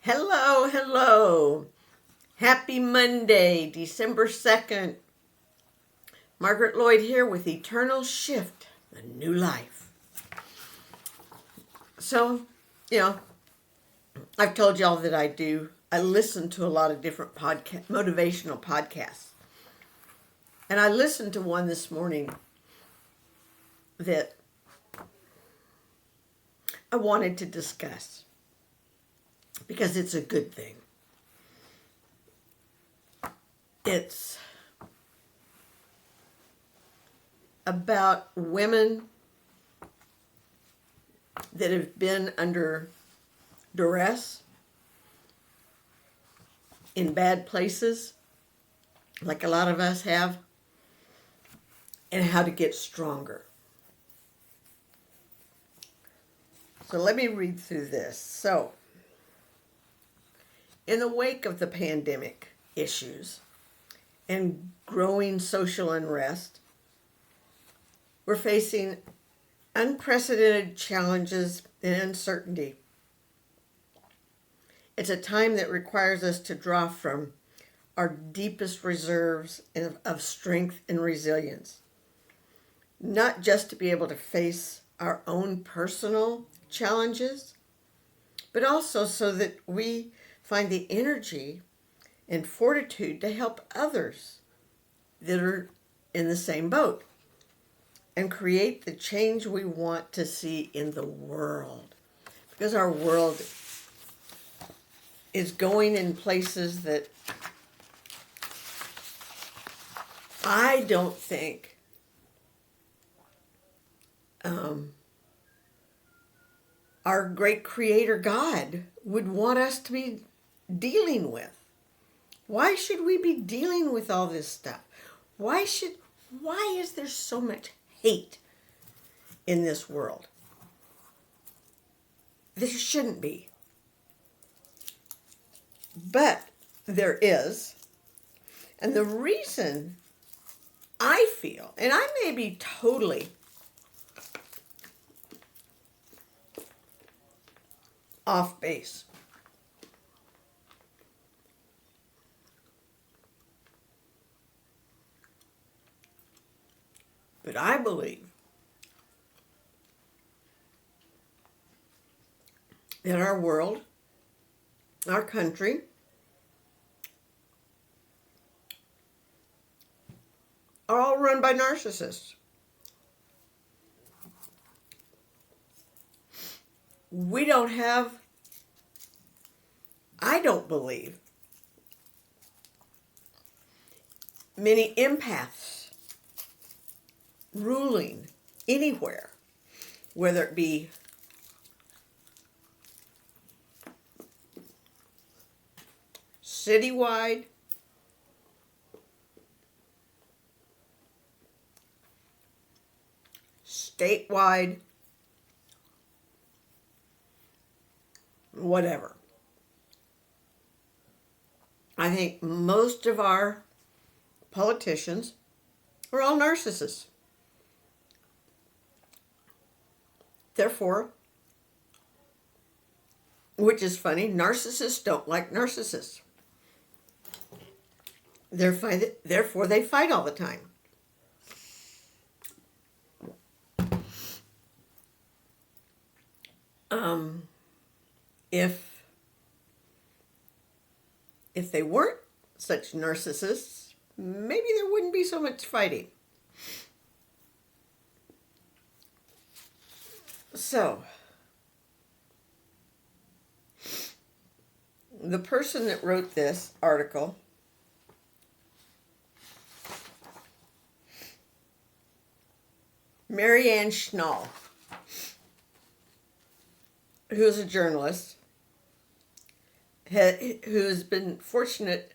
Hello, hello. Happy Monday, December 2nd. Margaret Lloyd here with Eternal Shift, a new life. So, I've told y'all that I listen to a lot of different motivational podcasts. And I listened to one this morning that I wanted to discuss because it's a good thing. It's about women that have been under duress in bad places, like a lot of us have, and how to get stronger. So let me read through this. So, in the wake of the pandemic issues and growing social unrest, we're facing unprecedented challenges and uncertainty. It's a time that requires us to draw from our deepest reserves of strength and resilience, not just to be able to face our own personal challenges, but also so that we find the energy and fortitude to help others that are in the same boat and create the change we want to see in the world. Because our world is going in places that I don't think our great creator God would want us to be dealing with. Why should we be dealing with all this stuff? Why is there so much hate in this world? There shouldn't be. But there is. And the reason I feel, and I may be totally off base, but I believe that our world, our country, are all run by narcissists. We don't have, I don't believe, many empaths ruling anywhere, whether it be citywide, statewide, whatever. I think most of our politicians are all narcissists. Therefore, which is funny, narcissists don't like narcissists. Therefore, they fight all the time. If they weren't such narcissists, maybe there wouldn't be so much fighting. So, the person that wrote this article Marianne Schnall, who is a journalist, who's been fortunate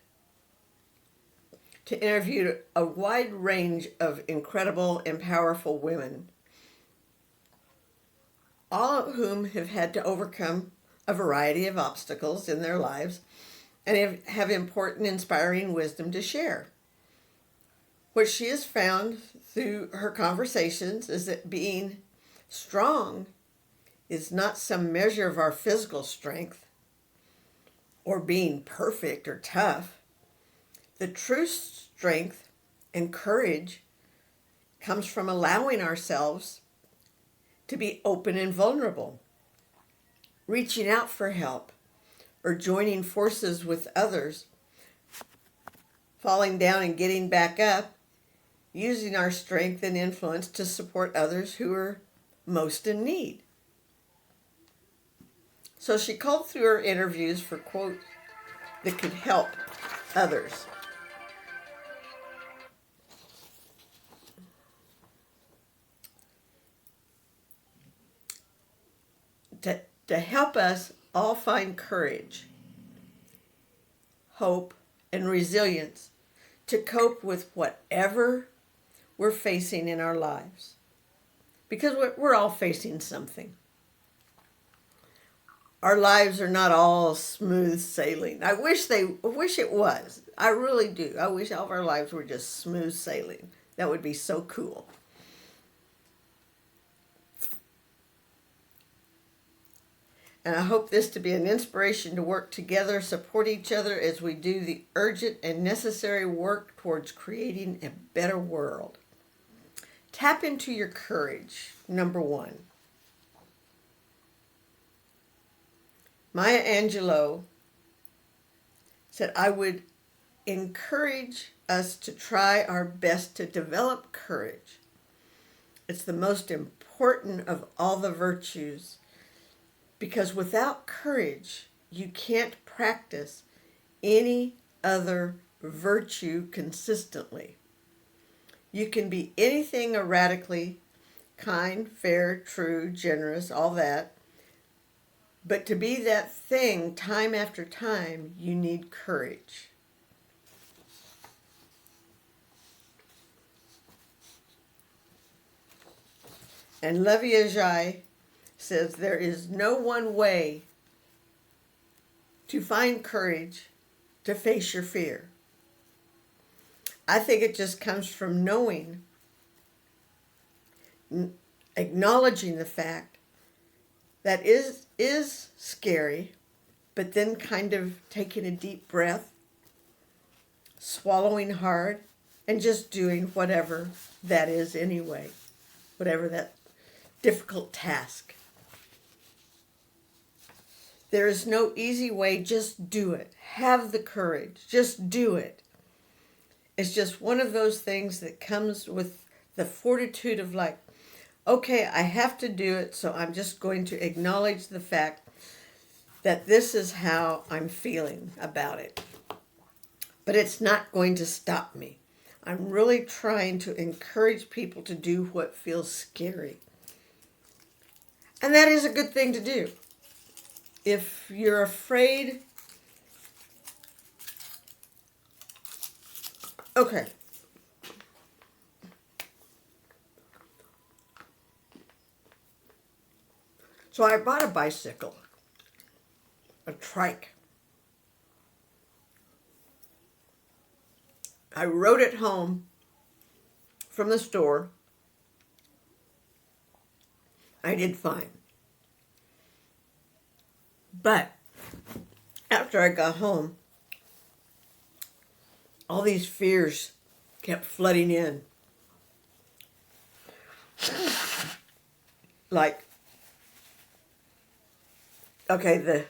to interview a wide range of incredible and powerful women, all of whom have had to overcome a variety of obstacles in their lives and have important, inspiring wisdom to share. What she has found through her conversations is that being strong is not some measure of our physical strength, or being perfect or tough. The true strength and courage comes from allowing ourselves to be open and vulnerable, reaching out for help, or joining forces with others, falling down and getting back up, using our strength and influence to support others who are most in need. So she called through her interviews for quotes that could help others. To help us all find courage, hope, and resilience to cope with whatever we're facing in our lives. Because we're all facing something. Our lives are not all smooth sailing. I wish it was. I really do. I wish all of our lives were just smooth sailing. That would be so cool. And I hope this to be an inspiration to work together, support each other as we do the urgent and necessary work towards creating a better world. Tap into your courage, number 1. Maya Angelou said, I would encourage us to try our best to develop courage. It's the most important of all the virtues, because without courage, you can't practice any other virtue consistently. You can be anything erratically, kind, fair, true, generous, all that. But to be that thing time after time, you need courage. And Levi says there is no one way to find courage to face your fear. I think it just comes from knowing, acknowledging the fact that is scary, but then kind of taking a deep breath, swallowing hard, and just doing whatever that is anyway, whatever that difficult task. There is no easy way, just do it. Have the courage, just do it. It's just one of those things that comes with the fortitude of like, okay, I have to do it, so I'm just going to acknowledge the fact that this is how I'm feeling about it. But it's not going to stop me. I'm really trying to encourage people to do what feels scary. And that is a good thing to do. If you're afraid, okay. So I bought a bicycle, a trike. I rode it home from the store. I did fine. But after I got home, all these fears kept flooding in. Like, okay,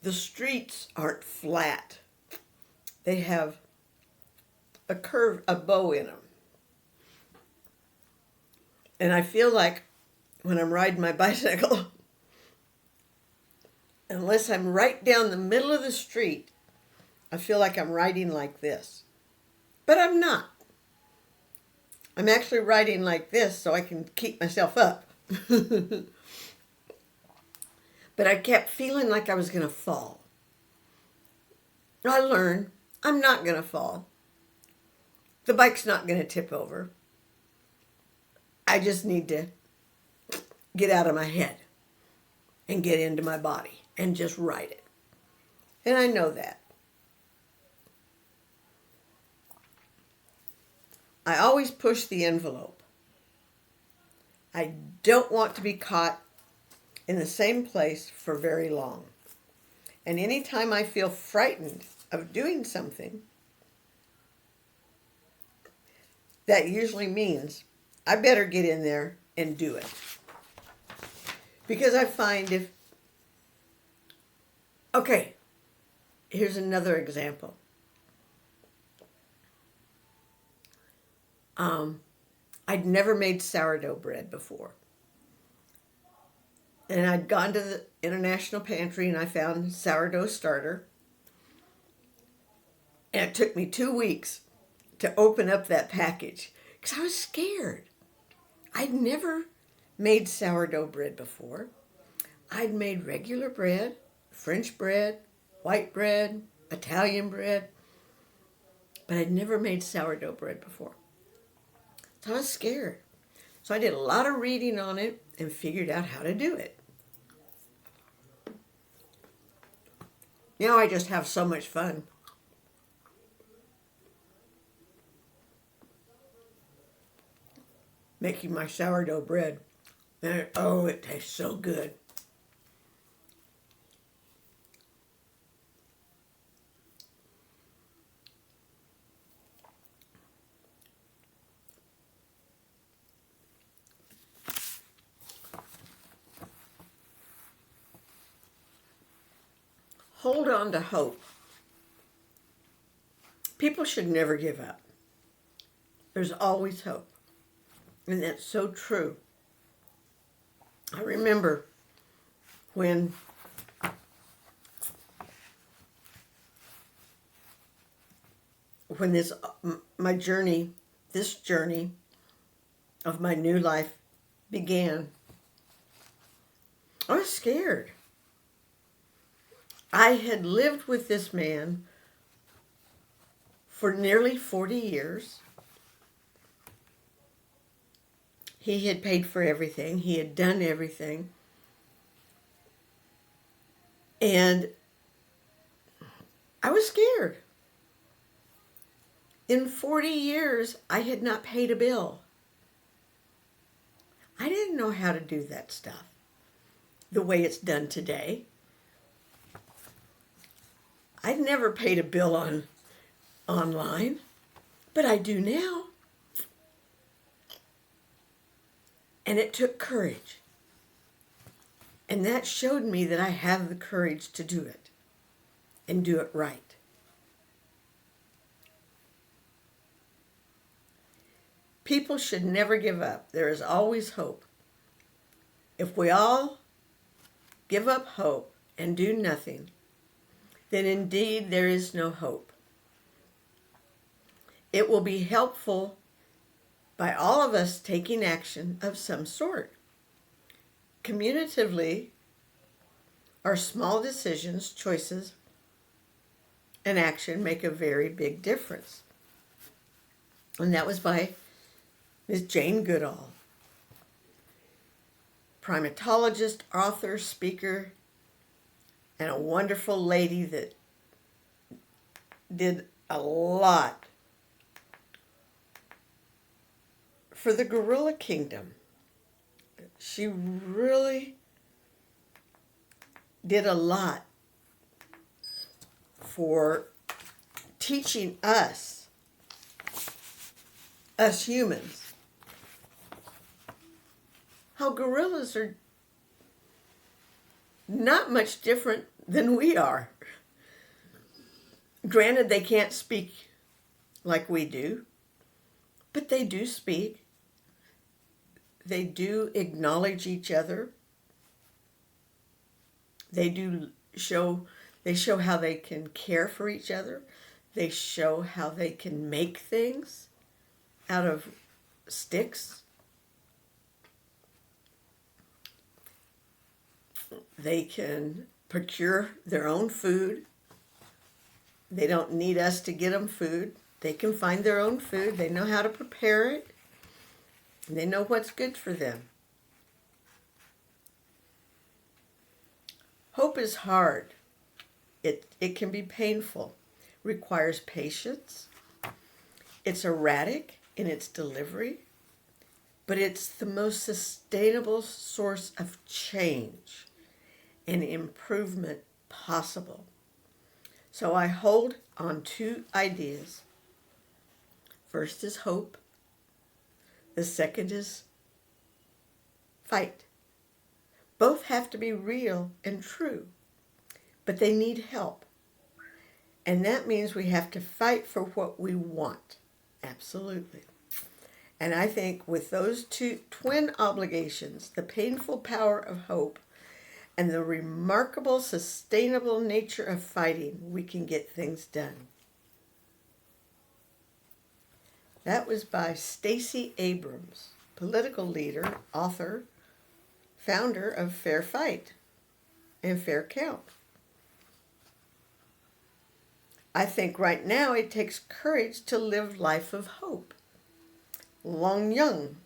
the streets aren't flat. They have a curve, a bow in them. And I feel like when I'm riding my bicycle, unless I'm right down the middle of the street, I feel like I'm riding like this. But I'm not. I'm actually riding like this so I can keep myself up. But I kept feeling like I was going to fall. I learned I'm not going to fall. The bike's not going to tip over. I just need to get out of my head and get into my body and just ride it. And I know that. I always push the envelope. I don't want to be caught in the same place for very long. And anytime I feel frightened of doing something, that usually means I better get in there and do it. Because I find okay, here's another example. I'd never made sourdough bread before. And I'd gone to the International Pantry and I found sourdough starter. And it took me 2 weeks to open up that package because I was scared. I'd never made sourdough bread before. I'd made regular bread, French bread, white bread, Italian bread, but I'd never made sourdough bread before. So I was scared. So I did a lot of reading on it and figured out how to do it. Now I just have so much fun. Making my sourdough bread. And it tastes so good. Hold on to hope. People should never give up. There's always hope. And that's so true. I remember when this journey of my new life began, I was scared. I had lived with this man for nearly 40 years. He had paid for everything. He had done everything. And I was scared. In 40 years, I had not paid a bill. I didn't know how to do that stuff the way it's done today. I'd never paid a bill online, but I do now. And it took courage. And that showed me that I have the courage to do it and do it right. People should never give up. There is always hope. If we all give up hope and do nothing, then indeed there is no hope. It will be helpful by all of us taking action of some sort. Communitively, our small decisions, choices, and action make a very big difference. And that was by Ms. Jane Goodall, primatologist, author, speaker, and a wonderful lady that did a lot for the gorilla kingdom. She really did a lot for teaching us humans, how gorillas are not much different than we are. Granted, they can't speak like we do, but they do speak. They do acknowledge each other. They show how they can care for each other. They show how they can make things out of sticks. They can procure their own food. They don't need us to get them food. They can find their own food. They know how to prepare it. And they know what's good for them. Hope is hard. It can be painful, requires patience. It's erratic in its delivery, but it's the most sustainable source of change and improvement possible. So I hold on two ideas. First is hope. The second is fight. Both have to be real and true, but they need help. And that means we have to fight for what we want. Absolutely. And I think with those two twin obligations, the painful power of hope and the remarkable sustainable nature of fighting, we can get things done. That was by Stacey Abrams, political leader, author, founder of Fair Fight and Fair Count. I think right now it takes courage to live life of hope. Long Young.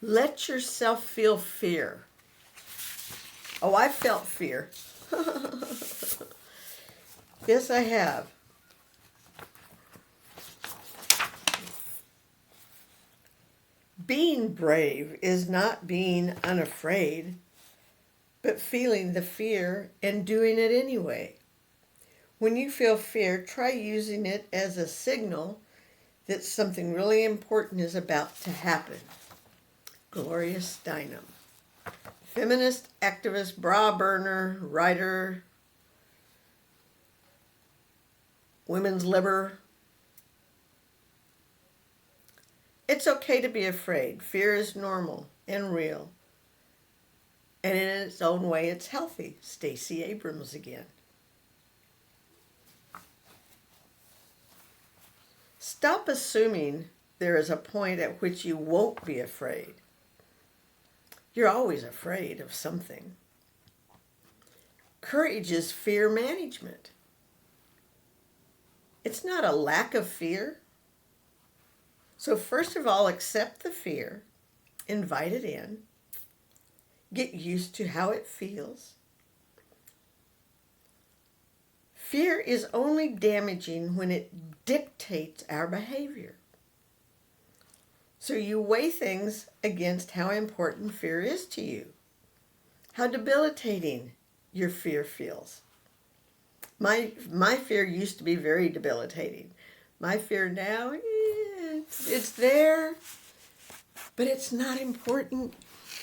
Let yourself feel fear. Oh, I felt fear. Yes, I have. Being brave is not being unafraid, but feeling the fear and doing it anyway. When you feel fear, try using it as a signal that something really important is about to happen. Gloria Steinem. Feminist, activist, bra burner, writer, women's liber. It's okay to be afraid. Fear is normal and real. And in its own way, it's healthy. Stacey Abrams again. Stop assuming there is a point at which you won't be afraid. You're always afraid of something. Courage is fear management. It's not a lack of fear. So first of all, accept the fear, invite it in, get used to how it feels. Fear is only damaging when it dictates our behavior. So you weigh things against how important fear is to you, how debilitating your fear feels. My fear used to be very debilitating. My fear now, it's there, but it's not important.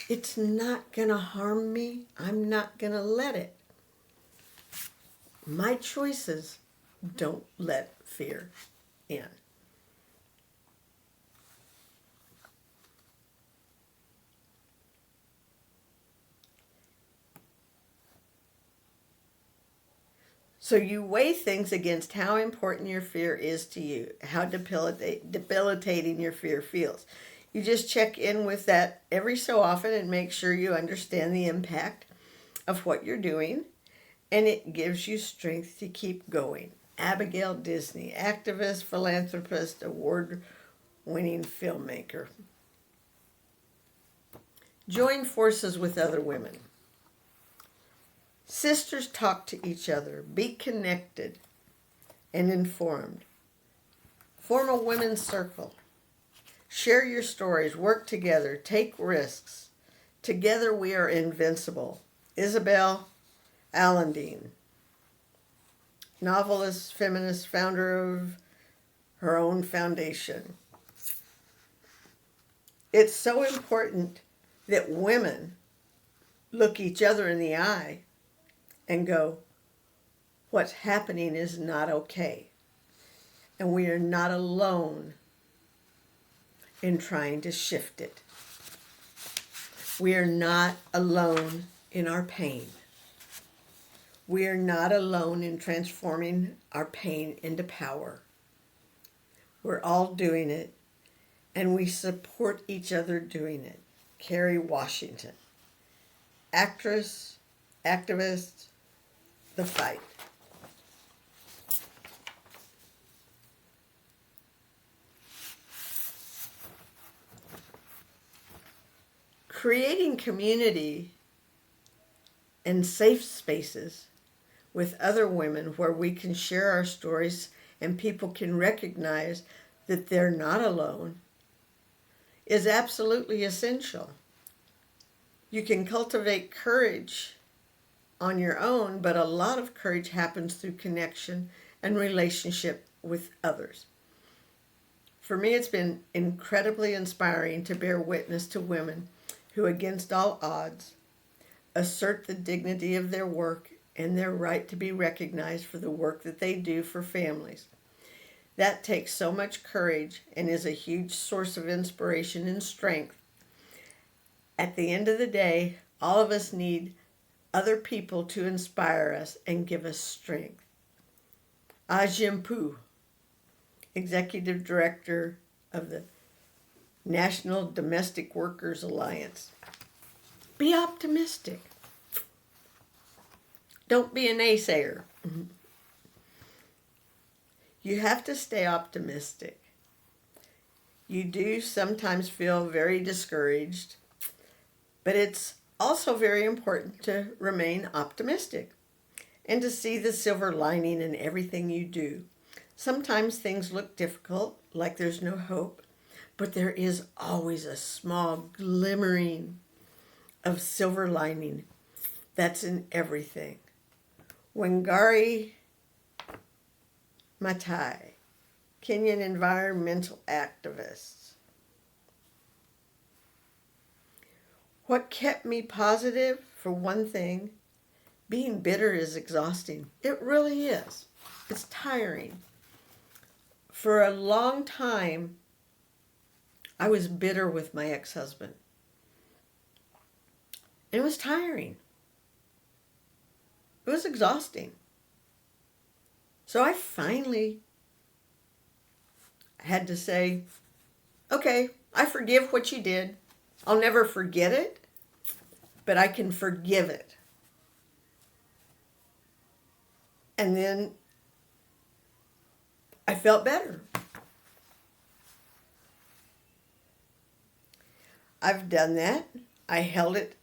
It's not going to harm me. I'm not going to let it. My choices don't let fear in. So you weigh things against how important your fear is to you, how debilitating your fear feels. You just check in with that every so often and make sure you understand the impact of what you're doing, and it gives you strength to keep going. Abigail Disney, activist, philanthropist, award-winning filmmaker. Join forces with other women. Sisters talk to each other. Be connected and informed. Form a women's circle. Share your stories. Work together. Take risks. Together we are invincible. Isabel Allendine, novelist, feminist, founder of her own foundation. It's so important that women look each other in the eye and go, what's happening is not okay. And we are not alone in trying to shift it. We are not alone in our pain. We are not alone in transforming our pain into power. We're all doing it, and we support each other doing it. Kerry Washington, actress, activist, the fight. Creating community and safe spaces with other women where we can share our stories and people can recognize that they're not alone is absolutely essential. You can cultivate courage on your own, but a lot of courage happens through connection and relationship with others. For me, it's been incredibly inspiring to bear witness to women who, against all odds, assert the dignity of their work and their right to be recognized for the work that they do for families. That takes so much courage and is a huge source of inspiration and strength. At the end of the day, all of us need other people to inspire us and give us strength. Ajim Poo, Executive Director of the National Domestic Workers Alliance. Be optimistic. Don't be a naysayer. You have to stay optimistic. You do sometimes feel very discouraged, but it's also very important to remain optimistic and to see the silver lining in everything you do. Sometimes things look difficult, like there's no hope, but there is always a small glimmering of silver lining that's in everything. Wangari Maathai, Kenyan environmental activists. What kept me positive? For one thing, being bitter is exhausting. It really is. It's tiring. For a long time, I was bitter with my ex-husband. It was tiring. It was exhausting. So I finally had to say, okay, I forgive what you did. I'll never forget it, but I can forgive it. And then I felt better. I've done that. I held it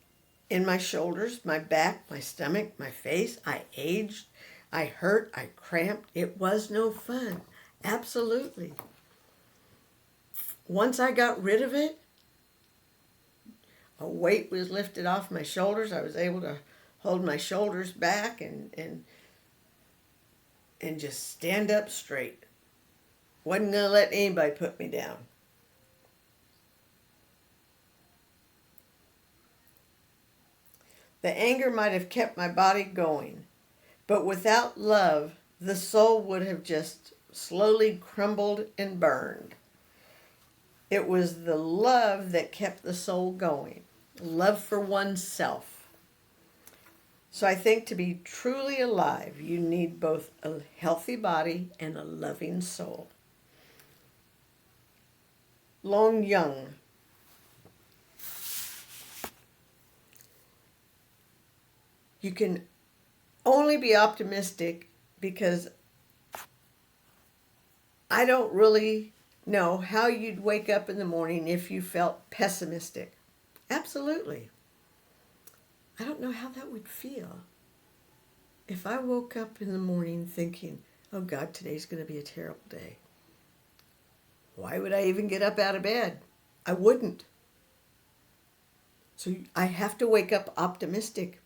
in my shoulders, my back, my stomach, my face. I aged. I hurt. I cramped. It was no fun. Absolutely. Once I got rid of it, a weight was lifted off my shoulders. I was able to hold my shoulders back and just stand up straight. Wasn't going to let anybody put me down. The anger might have kept my body going, but without love, the soul would have just slowly crumbled and burned. It was the love that kept the soul going, love for oneself. So I think to be truly alive, you need both a healthy body and a loving soul. Long Young. You can only be optimistic because I don't really know how you'd wake up in the morning if you felt pessimistic. Absolutely. I don't know how that would feel. If I woke up in the morning thinking, oh God, today's going to be a terrible day. Why would I even get up out of bed? I wouldn't. So I have to wake up optimistic.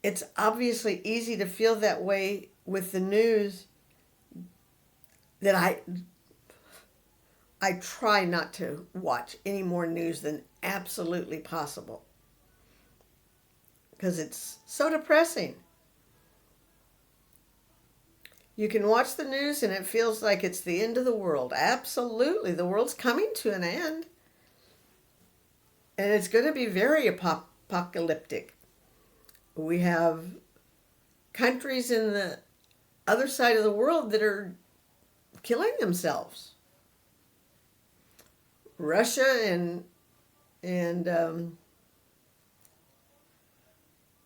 It's obviously easy to feel that way with the news that I try not to watch any more news than absolutely possible because it's so depressing. You can watch the news and it feels like it's the end of the world. Absolutely, the world's coming to an end. And it's going to be very apocalyptic. We have countries in the other side of the world that are killing themselves. Russia and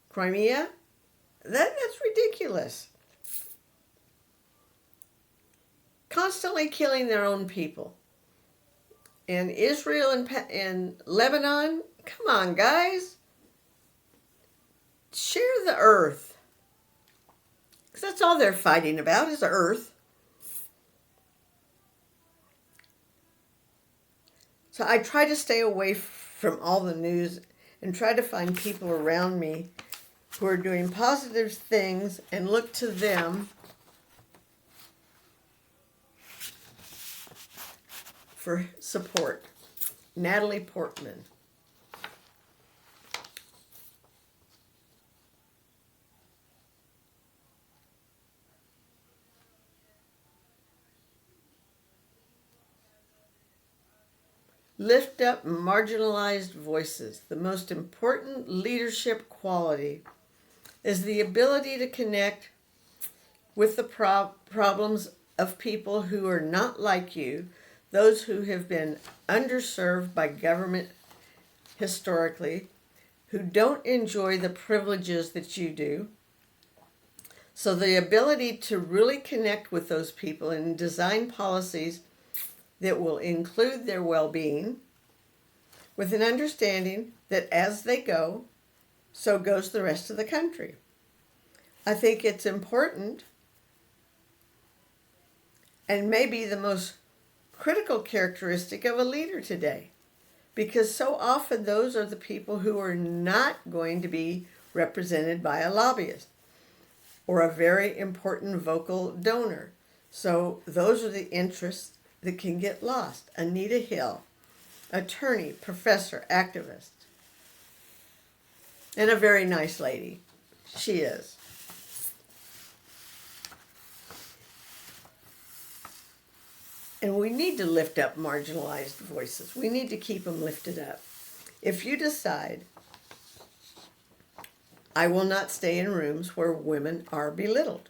Crimea, that's ridiculous. Constantly killing their own people. And Israel and Lebanon, come on, guys. Share the earth. Because that's all they're fighting about is the earth. So I try to stay away from all the news and try to find people around me who are doing positive things and look to them for support. Natalie Portman. Lift up marginalized voices. The most important leadership quality is the ability to connect with the problems of people who are not like you, those who have been underserved by government historically, who don't enjoy the privileges that you do. So the ability to really connect with those people and design policies that will include their well-being with an understanding that as they go, so goes the rest of the country. I think it's important and maybe the most critical characteristic of a leader today, because so often those are the people who are not going to be represented by a lobbyist or a very important vocal donor. So those are the interests that can get lost. Anita Hill, attorney, professor, activist, and a very nice lady. She is. And we need to lift up marginalized voices. We need to keep them lifted up. If you decide, I will not stay in rooms where women are belittled.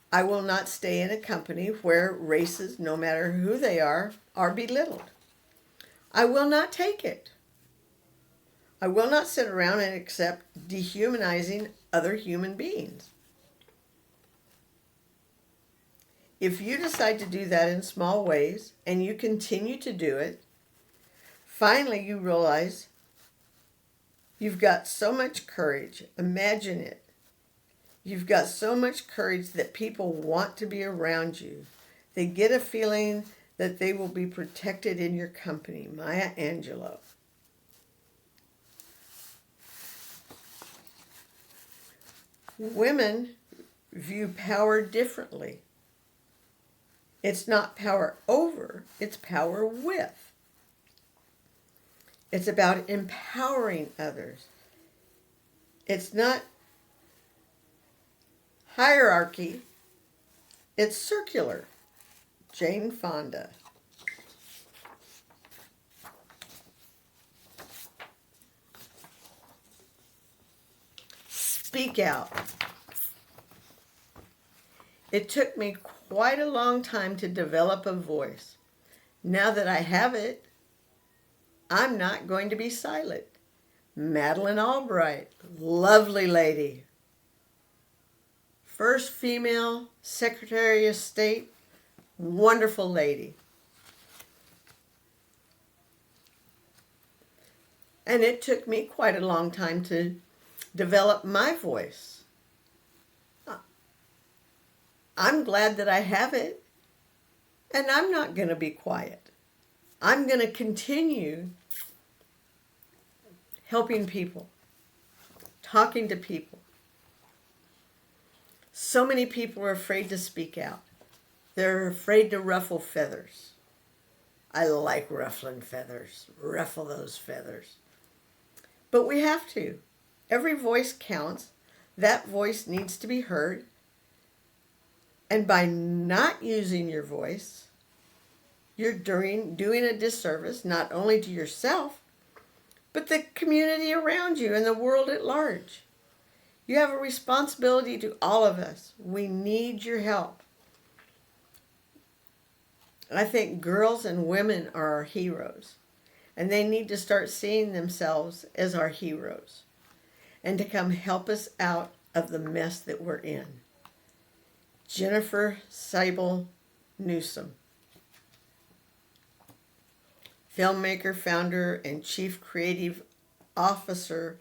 I will not stay in a company where races, no matter who they are belittled. I will not take it. I will not sit around and accept dehumanizing other human beings. If you decide to do that in small ways and you continue to do it, finally you realize you've got so much courage. Imagine it. You've got so much courage that people want to be around you. They get a feeling that they will be protected in your company. Maya Angelou. Women view power differently. It's not power over, it's power with. It's about empowering others. It's not hierarchy, it's circular. Jane Fonda. Speak out. It took me quite a long time to develop a voice. Now that I have it, I'm not going to be silent. Madeleine Albright, lovely lady. First female Secretary of State, wonderful lady. And it took me quite a long time to develop my voice. I'm glad that I have it, and I'm not going to be quiet. I'm going to continue helping people, talking to people. So many people are afraid to speak out. They're afraid to ruffle feathers. I like ruffling feathers. Ruffle those feathers. But we have to. Every voice counts. That voice needs to be heard. And by not using your voice, you're doing a disservice not only to yourself, but the community around you and the world at large. You have a responsibility to all of us. We need your help. I think girls and women are our heroes, and they need to start seeing themselves as our heroes and to come help us out of the mess that we're in. Jennifer Seibel Newsom, filmmaker, founder, and chief creative officer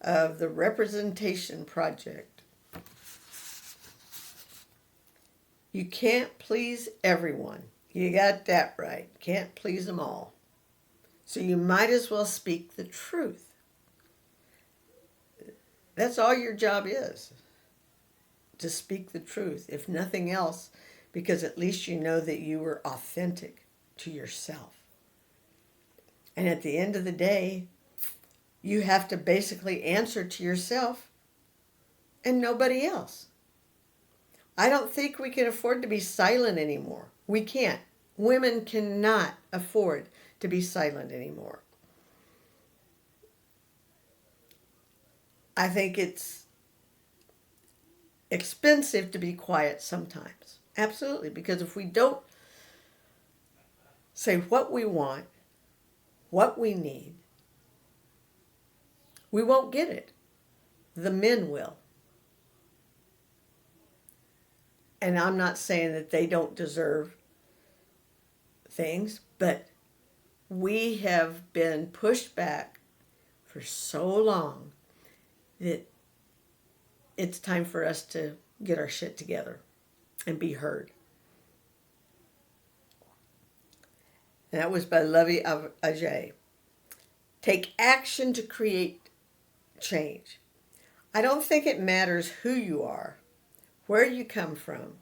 of the Representation Project. You can't please everyone. You got that right. Can't please them all. So you might as well speak the truth. That's all your job is, to speak the truth, if nothing else, because at least you know that you were authentic to yourself. And at the end of the day, you have to basically answer to yourself and nobody else. I don't think we can afford to be silent anymore. We can't. Women cannot afford to be silent anymore. I think it's expensive to be quiet sometimes. Absolutely. Because if we don't say what we want, what we need, we won't get it. The men will. And I'm not saying that they don't deserve things, but we have been pushed back for so long that it's time for us to get our shit together and be heard. And that was by Lovey Ajay. Take action to create change. I don't think it matters who you are, where you come from,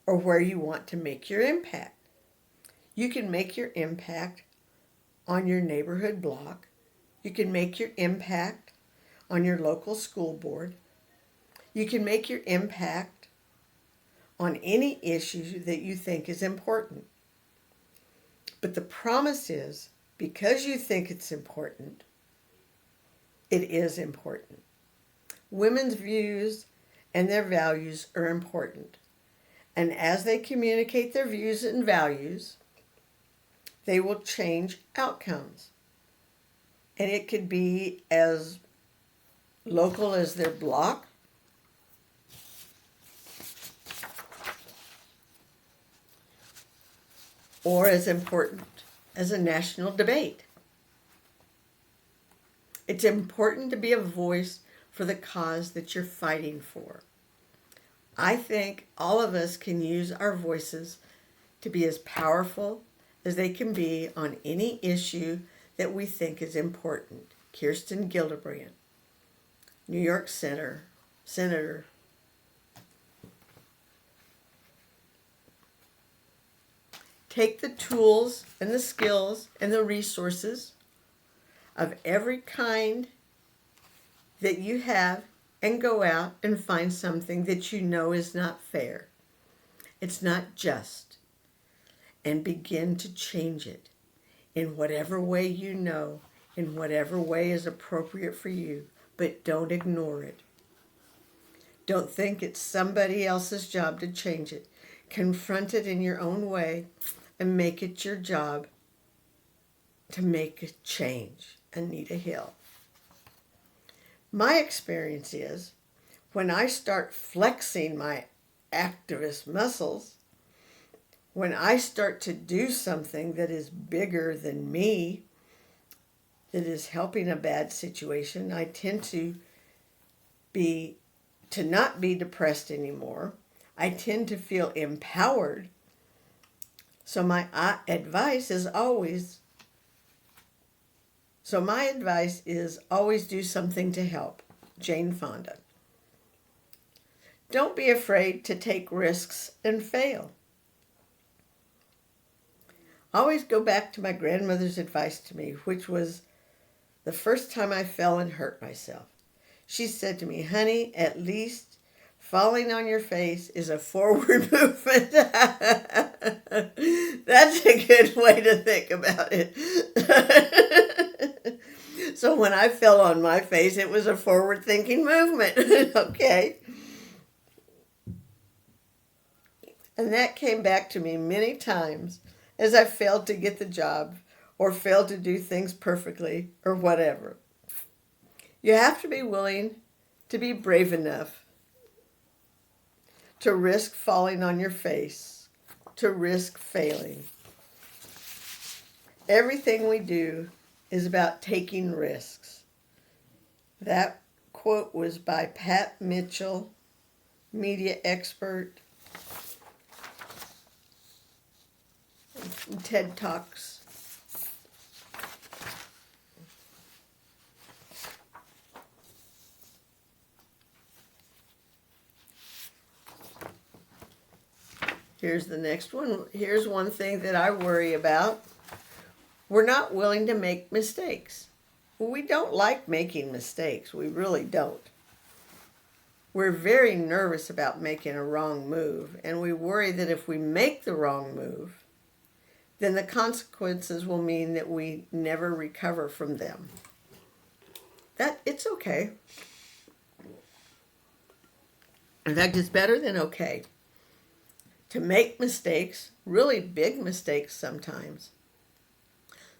or where you want to make your impact. You can make your impact on your neighborhood block. You can make your impact on your local school board. You can make your impact on any issue that you think is important. But the promise is, because you think it's important, it is important. Women's views and their values are important. And as they communicate their views and values, they will change outcomes. And it could be as local as their block, or as important as a national debate. It's important to be a voice for the cause that you're fighting for. I think all of us can use our voices to be as powerful as they can be on any issue that we think is important. Kirsten Gillibrand, New York Senator. Take the tools and the skills and the resources of every kind that you have and go out and find something that you know is not fair. It's not just. And begin to change it in whatever way you know, in whatever way is appropriate for you, but don't ignore it. Don't think it's somebody else's job to change it. Confront it in your own way and make it your job to make a change. Anita Hill. My experience is when I start flexing my activist muscles, when I start to do something that is bigger than me, that is helping a bad situation, I tend to not be depressed anymore. I tend to feel empowered. So my advice is always do something to help. Jane Fonda. Don't be afraid to take risks and fail. Always go back to my grandmother's advice to me, which was the first time I fell and hurt myself. She said to me, honey, at least falling on your face is a forward movement. That's a good way to think about it. So when I fell on my face, it was a forward-thinking movement. Okay. And that came back to me many times as I failed to get the job or failed to do things perfectly or whatever. You have to be willing to be brave enough to risk falling on your face, to risk failing. Everything we do is about taking risks. That quote was by Pat Mitchell, media expert, TED Talks. Here's the next one. Here's one thing that I worry about. We're not willing to make mistakes. We don't like making mistakes. We really don't. We're very nervous about making a wrong move, and we worry that if we make the wrong move, then the consequences will mean that we never recover from them. That it's okay. In fact, it's better than okay to make mistakes, really big mistakes sometimes.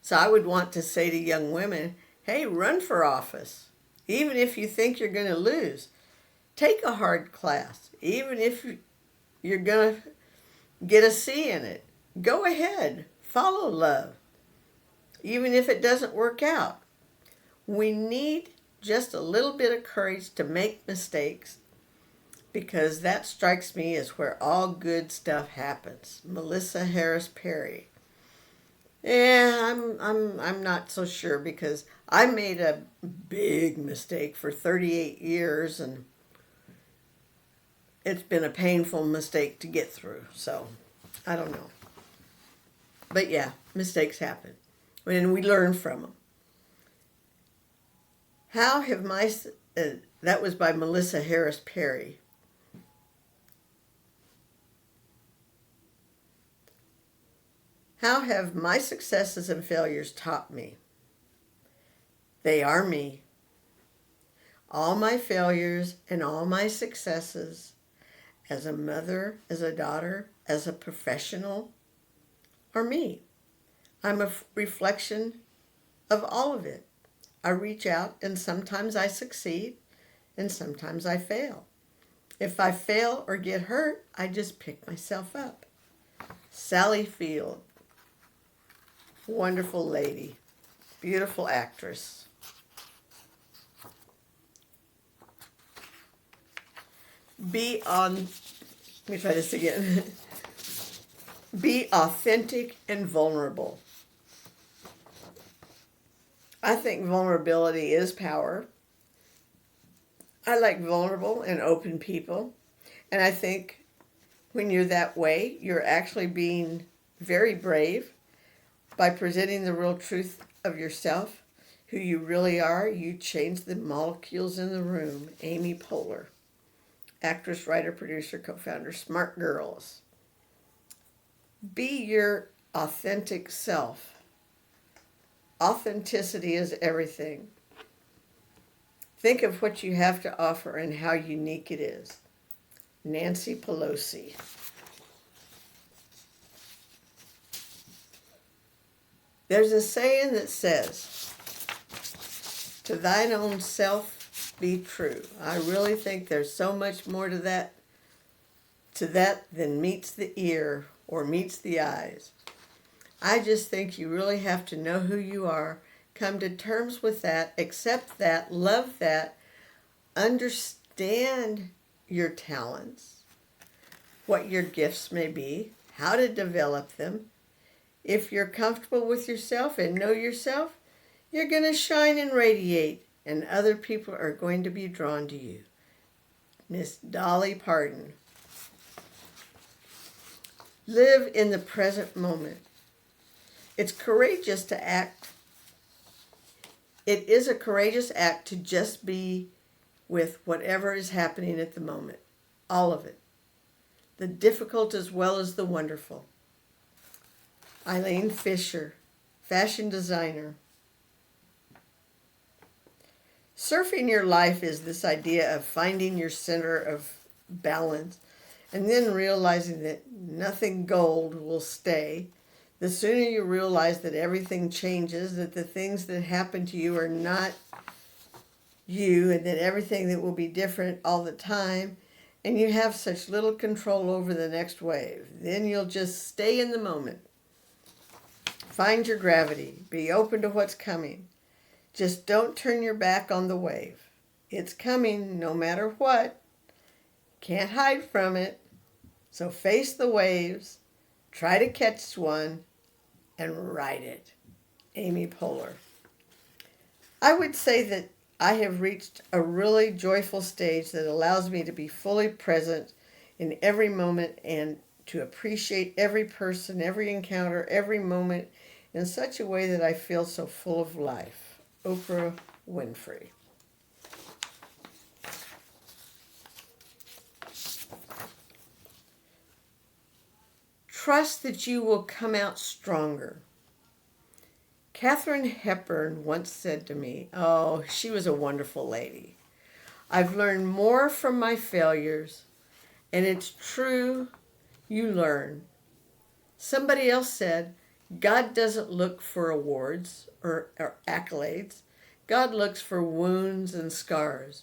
So I would want to say to young women, hey, run for office. Even if you think you're going to lose, take a hard class. Even if you're going to get a C in it, go ahead, follow love. Even if it doesn't work out. We need just a little bit of courage to make mistakes, because that strikes me as where all good stuff happens. Melissa Harris Perry. Yeah, I'm not so sure, because I made a big mistake for 38 years, and it's been a painful mistake to get through. So I don't know. But yeah, mistakes happen, and we learn from them. How have my, that was by Melissa Harris Perry. How have my successes and failures taught me? They are me. All my failures and all my successes, as a mother, as a daughter, as a professional, are me. I'm a reflection of all of it. I reach out, and sometimes I succeed, and sometimes I fail. If I fail or get hurt, I just pick myself up. Sally Field, wonderful lady, beautiful actress. Let me try this again. Be authentic and vulnerable. I think vulnerability is power. I like vulnerable and open people. And I think when you're that way, you're actually being very brave by presenting the real truth of yourself, who you really are. You change the molecules in the room. Amy Poehler, actress, writer, producer, co-founder, Smart Girls. Be your authentic self. Authenticity is everything. Think of what you have to offer and how unique it is. Nancy Pelosi. There's a saying that says, to thine own self be true. I really think there's so much more to that than meets the ear or meets the eyes. I just think you really have to know who you are, come to terms with that, accept that, love that, understand your talents, what your gifts may be, how to develop them. If you're comfortable with yourself and know yourself, you're going to shine and radiate, and other people are going to be drawn to you. Miss Dolly Parton. Live in the present moment. It's courageous to act. It is a courageous act to just be with whatever is happening at the moment. All of it. The difficult as well as the wonderful. Eileen Fisher, fashion designer. Surfing your life is this idea of finding your center of balance and then realizing that nothing gold will stay. The sooner you realize that everything changes, that the things that happen to you are not you, and that everything that will be different all the time, and you have such little control over the next wave, then you'll just stay in the moment. Find your gravity. Be open to what's coming. Just don't turn your back on the wave. It's coming no matter what. Can't hide from it. So face the waves. Try to catch one and ride it. Amy Poehler. I would say that I have reached a really joyful stage that allows me to be fully present in every moment and to appreciate every person, every encounter, every moment in such a way that I feel so full of life. Oprah Winfrey. Trust that you will come out stronger. Katharine Hepburn once said to me, oh, she was a wonderful lady, I've learned more from my failures, and it's true, you learn. Somebody else said, God doesn't look for awards or accolades. God looks for wounds and scars.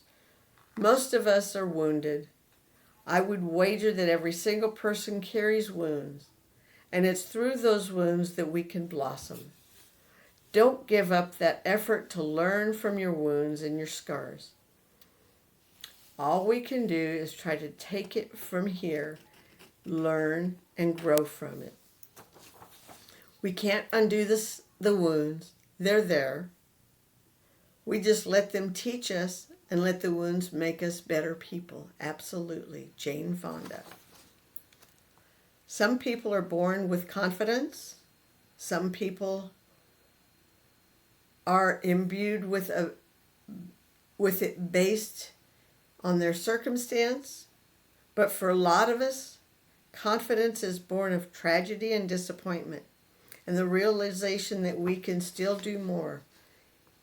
Most of us are wounded. I would wager that every single person carries wounds, and it's through those wounds that we can blossom. Don't give up that effort to learn from your wounds and your scars. All we can do is try to take it from here, learn, and grow from it. We can't undo the wounds. They're there. We just let them teach us and let the wounds make us better people. Absolutely. Jane Fonda. Some people are born with confidence. Some people are imbued with it based on their circumstance. But for a lot of us, confidence is born of tragedy and disappointment, and the realization that we can still do more.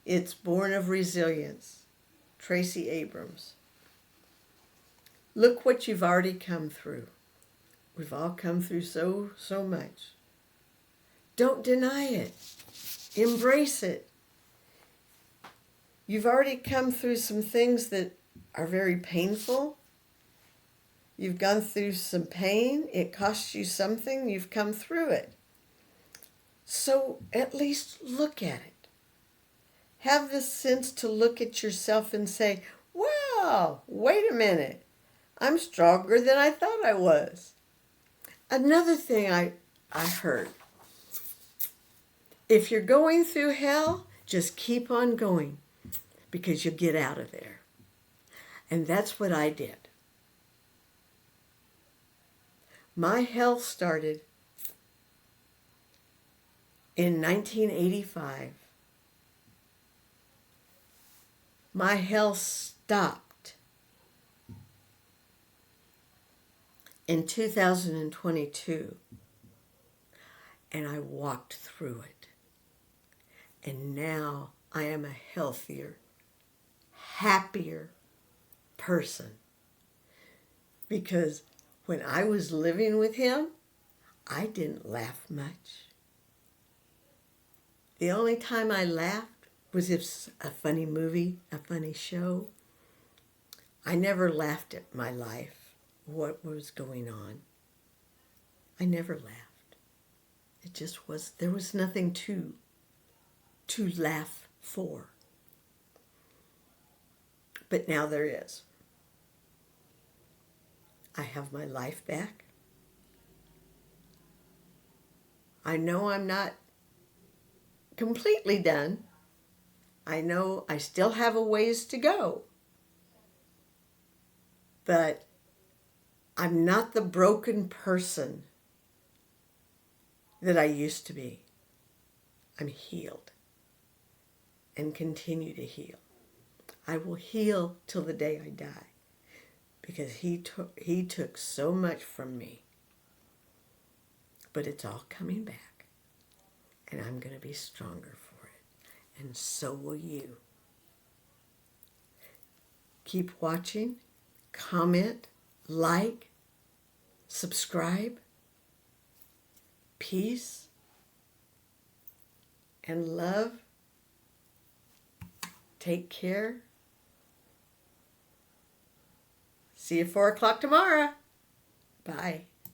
It's born of resilience. Tracy Abrams. Look what you've already come through. We've all come through so much. Don't deny it. Embrace it. You've already come through some things that are very painful. You've gone through some pain. It cost you something. You've come through it. So at least look at it. Have the sense to look at yourself and say, wow, wait a minute. I'm stronger than I thought I was. Another thing I heard. If you're going through hell, just keep on going because you'll get out of there. And that's what I did. My hell started in 1985. My hell stopped in 2022, and I walked through it. And now I am a healthier, happier person. Because when I was living with him, I didn't laugh much. The only time I laughed was if a funny movie, a funny show. I never laughed at my life, what was going on. I never laughed. It just was, there was nothing to laugh for. But now there is. I have my life back. I know I'm not completely done. I know I still have a ways to go. But I'm not the broken person that I used to be. I'm healed and continue to heal. I will heal till the day I die because he took so much from me. But it's all coming back, and I'm going to be stronger for it, and so will you. Keep watching, comment, like, subscribe. Peace and love. Take care. See you 4 o'clock tomorrow. Bye.